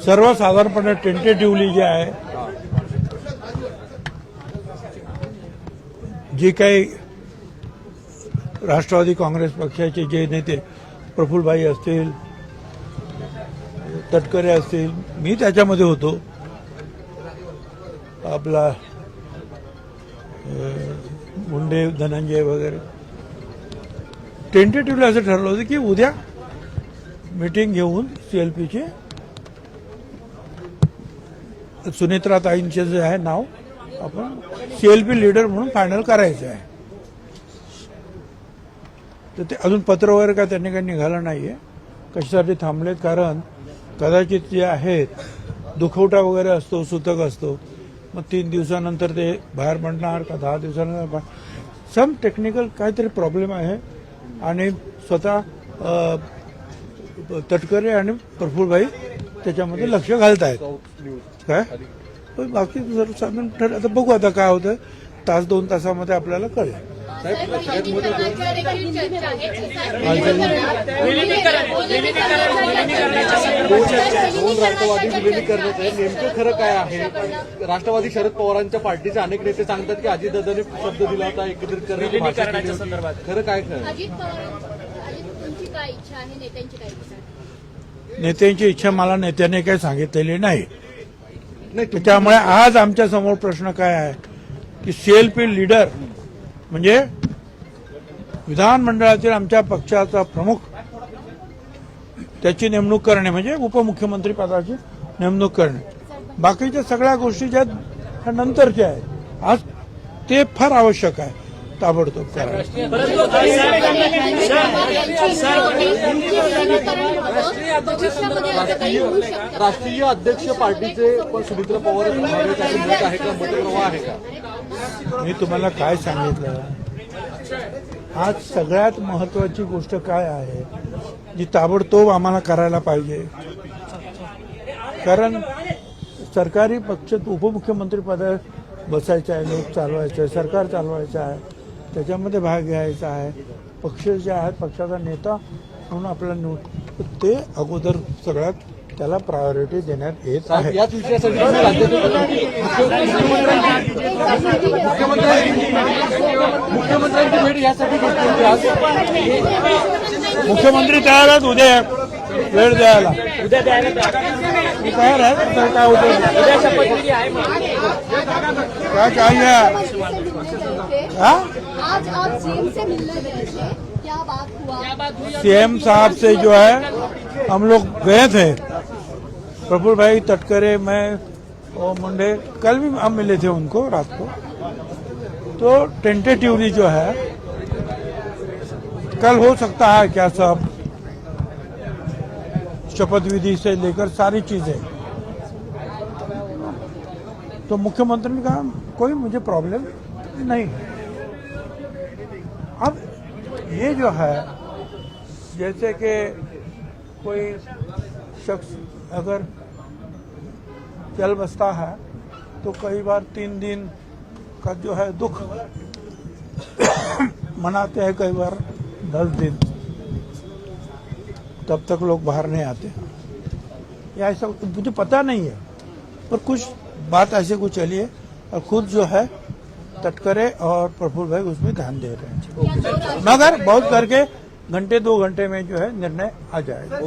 सर्वसाधारणपणे टेंटेटिव्हली जे आहे जे काही राष्ट्रवादी काँग्रेस पक्षाचे जे नेते प्रफुल्लभाई असतील, तटकरे असतील, मी त्याच्यामध्ये होतो, आपला मुंडे धनंजय वगैरे, टेंटेटिव्हली असं ठरलं होतं की उद्या मीटिंग घेऊन सीएलपीचे सुनेत्राताईंचे जे आहे नाव आपण सीएलपी लीडर म्हणून फायनल करायचं आहे. तर ते अजून पत्र वगैरे काय त्यांनी काही निघालं नाहीये. कशासाठी थांबलेत? कारण कदाचित जे आहेत दुखवटा वगैरे असतो, सूतक असतो, मग 3 दिवसानंतर ते बाहेर पडणार का 10 दिवसानंतर सम टेक्निकल काहीतरी प्रॉब्लेम आहे. आणि स्वतः तटकरे आणि प्रफुल्लभाई त्याच्यामध्ये लक्ष घालतायत. काय बाकी सर्वसाधारण ठरलं. आता बघू आता काय होतं. 1-2 तासामध्ये आपल्याला कळेल. राष्ट्रवादी विलीनीकरणाचं आहे, नेमकं खरं काय आहे? राष्ट्रवादी शरद पवारांच्या पार्टीचे अनेक नेते सांगतात की अजितदादांनी शब्द दिला होता एकत्रित करण्याच्या संदर्भात. खरं काय खरं? नेत्यांची इच्छा मला नेत्याने काही सांगितलेली नाही. त्याच्यामुळे आज आमच्या समोर प्रश्न काय आहे की सीएलपी लीडर म्हणजे विधानमंडळातील आमच्या पक्षाचा प्रमुख त्याची नेमणूक करणे, म्हणजे उपमुख्यमंत्री पदाची नेमणूक करणे. बाकीच्या सगळ्या गोष्टी ज्या नंतरच्या आहेत, आज ते फार आवश्यक आहे ताबडतोब करायला. राष्ट्रीय अध्यक्ष पार्टीचे पण सुमित्रा पवार आहे का? मतप्रवाह आहे का? मी तुम्हाला काय सांगितलं, आज सगळ्यात महत्वाची गोष्ट काय आहे जी ताबडतोब आम्हाला करायला पाहिजे. कारण सरकारी पक्ष उपमुख्यमंत्री पदावर बसायचं आहे, लोक चालवायचं आहे, सरकार चालवायचं आहे, त्याच्यामध्ये भाग घ्यायचा आहे. पक्ष जे आहेत, पक्षाचा नेता म्हणून आपल्याला ते अगोदर सगळ्यात त्याला प्रायोरिटी देण्यात येत आहे. याच विषयासाठी मुख्यमंत्र्यांची भेट यासाठी मुख्यमंत्री तयार आहेत उद्या वेळ द्यायला. उद्या द्यायला तयार आहे. तर काय होतं उद्या शपथविधी आहे. क्या चाहिए? आज आप सीएम से मिलने गए थे, क्या बात हुआ? सीएम साहब से जो है हम लोग गए थे, प्रफुल्लभाई, तटकरे, मैं और मुंडे, कल भी हम मिले थे उनको रात को. तो टेंटेटिवली जो है कल हो सकता है क्या सब शपथ विधि से लेकर सारी चीजें. तो मुख्यमंत्री ने कहा कोई मुझे प्रॉब्लम नहीं है. अब ये जो है जैसे कि कोई शख्स अगर चल बसता है तो कई बार 3 दिन का जो है दुख मनाते हैं, कई बार 10 दिन, तब तक लोग बाहर नहीं आते. या ऐसा मुझे पता नहीं है, पर कुछ बात ऐसे कुछ चली है और खुद जो है तटकरे और प्रफुल्लभाई उसमें ध्यान दे रहे हैं. मगर बहुत करके 1-2 घंटे में जो है निर्णय आ जाएगा.